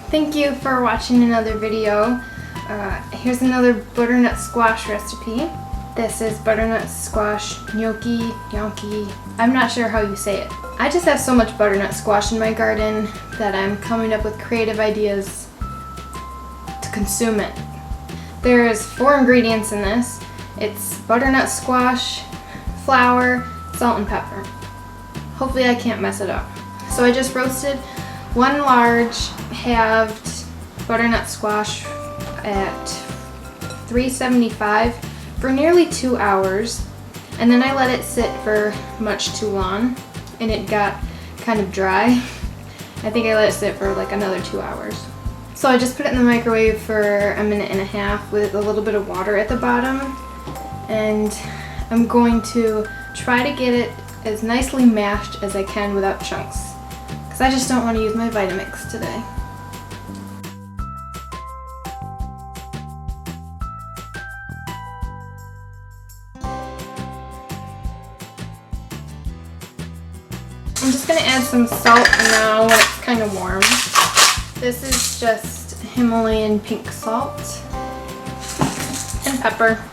Thank you for watching another video. Here's another butternut squash recipe. This is butternut squash gnocchi. I'm not sure how you say it. I just have so much butternut squash in my garden that I'm coming up with creative ideas to consume it. There's 4 ingredients in this. It's butternut squash, flour, salt, and pepper. Hopefully I can't mess it up. So I just roasted 1 large halved butternut squash at 375 for nearly 2 hours, and then I let it sit for much too long and it got kind of dry. I think I let it sit for like another 2 hours. So I just put it in the microwave for 1.5 minutes with a little bit of water at the bottom, and I'm going to try to get it as nicely mashed as I can without chunks, because I just don't want to use my Vitamix today. I'm just going to add some salt now when it's kind of warm. This is just Himalayan pink salt and pepper.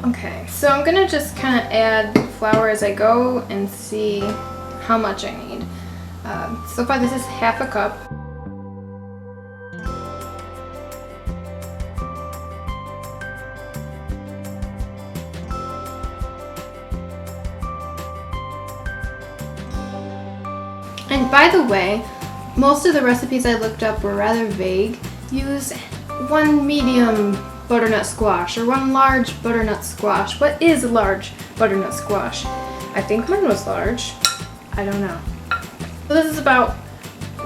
Okay, so I'm going to just kind of add flour as I go and see how much I need. So far this is half a cup. And by the way, most of the recipes I looked up were rather vague. Use 1 medium butternut squash or 1 large butternut squash. What is a large butternut squash? I think mine was large. I don't know. So this is about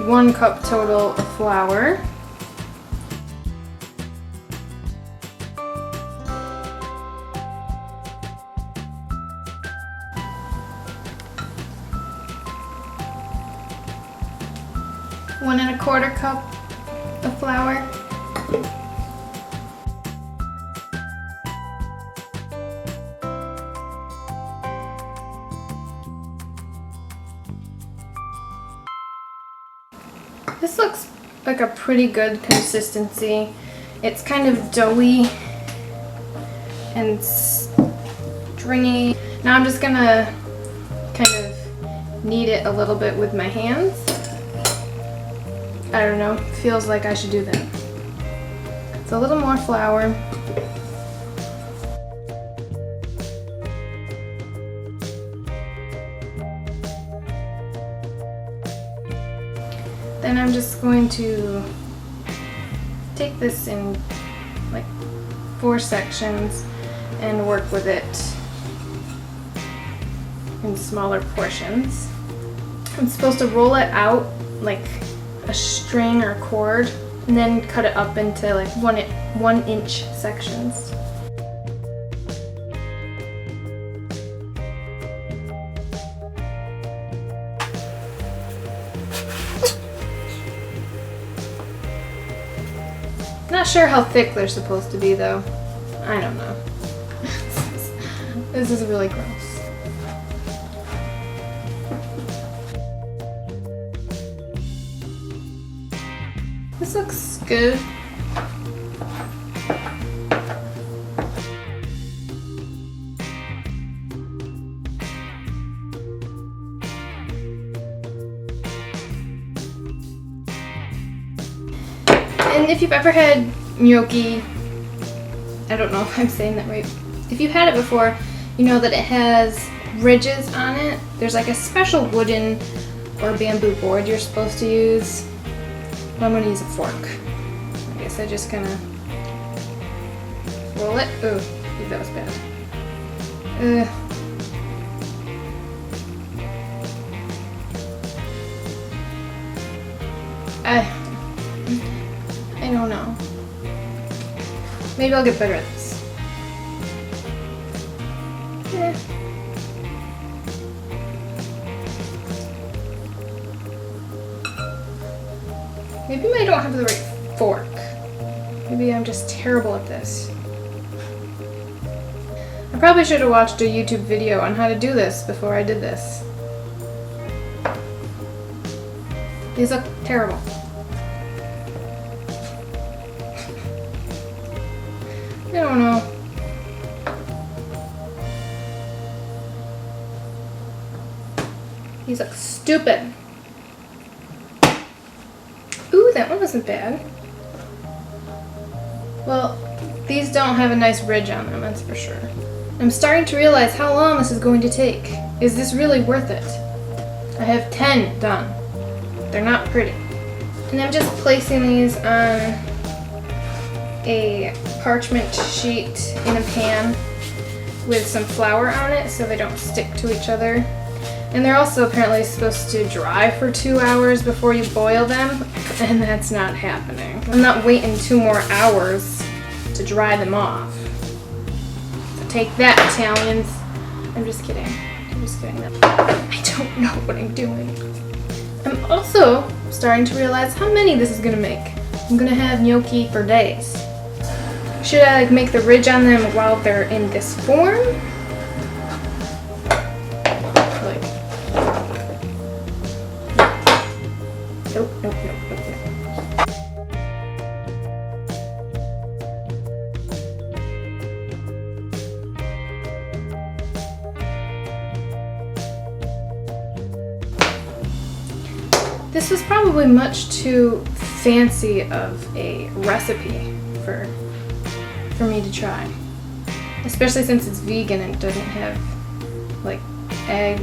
1 cup total of flour. One and a quarter cup of flour. This looks like a pretty good consistency. It's kind of doughy and stringy. Now I'm just gonna kind of knead it a little bit with my hands. I don't know, feels like I should do that. It's a little more flour. Then I'm just going to take this in like 4 sections and work with it in smaller portions. I'm supposed to roll it out like a string or cord and then cut it up into like 1 inch sections. Not sure how thick they're supposed to be though. I don't know. This is really gross. This looks good. And if you've ever had gnocchi, I don't know if I'm saying that right. If you've had it before, you know that it has ridges on it. There's like a special wooden or bamboo board you're supposed to use. But I'm going to use a fork. I guess I just kind of roll it. Ooh, that was bad. I don't know. Maybe I'll get better at this. Maybe I don't have the right fork. Maybe I'm just terrible at this. probably should have watched a YouTube video on how to do this before I did this. These look terrible. I don't know. These look stupid. Ooh, that one wasn't bad. Well, these don't have a nice ridge on them, that's for sure. I'm starting to realize how long this is going to take. Is this really worth it? I have 10 done. They're not pretty. And I'm just placing these on a parchment sheet in a pan with some flour on it so they don't stick to each other. And they're also apparently supposed to dry for 2 hours before you boil them, and that's not happening. I'm not waiting 2 more hours to dry them off. So take that, Italians. I'm just kidding. I'm just kidding. I don't know what I'm doing. I'm also starting to realize how many this is gonna make. I'm gonna have gnocchi for days. Should I like make the ridge on them while they're in this form? Like, nope, nope, nope, nope, nope. This was probably much too fancy of a recipe for me to try. Especially since it's vegan and doesn't have like egg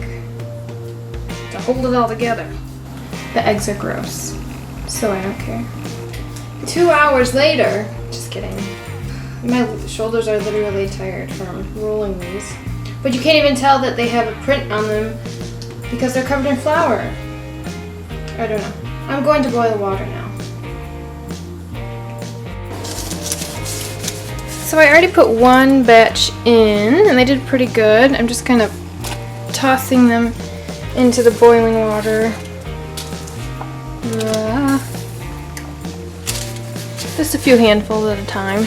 to hold it all together. The eggs are gross, so I don't care. 2 hours later, just kidding. My shoulders are literally tired from rolling these. But you can't even tell that they have a print on them because they're covered in flour. I don't know. I'm going to boil water now. So I already put one batch in, and they did pretty good. I'm just kind of tossing them into the boiling water. Just a few handfuls at a time.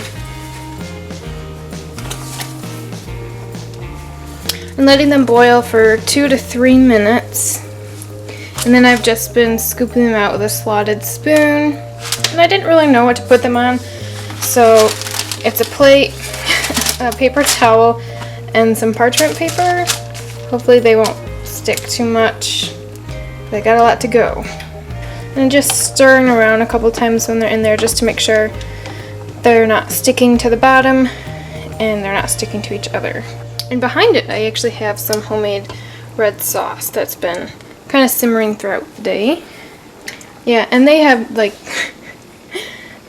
And letting them boil for 2 to 3 minutes. And then I've just been scooping them out with a slotted spoon. And I didn't really know what to put them on, so it's a plate, a paper towel, and some parchment paper. Hopefully they won't stick too much. They got a lot to go. And just stirring around a couple times when they're in there just to make sure they're not sticking to the bottom and they're not sticking to each other. And behind it I actually have some homemade red sauce that's been kind of simmering throughout the day. Yeah, and they have like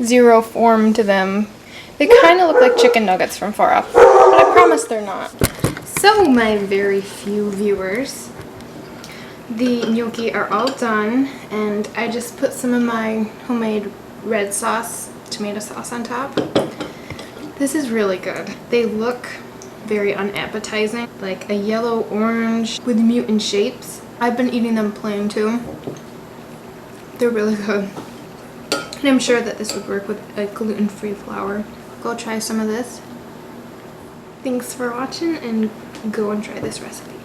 zero form to them. They kind of look like chicken nuggets from far off, but I promise they're not. So my very few viewers, the gnocchi are all done, and I just put some of my homemade red sauce, tomato sauce on top. This is really good. They look very unappetizing, like a yellow orange with mutant shapes. I've been eating them plain too. They're really good. And I'm sure that this would work with a gluten-free flour. Go try some of this. Thanks for watching, and go and try this recipe.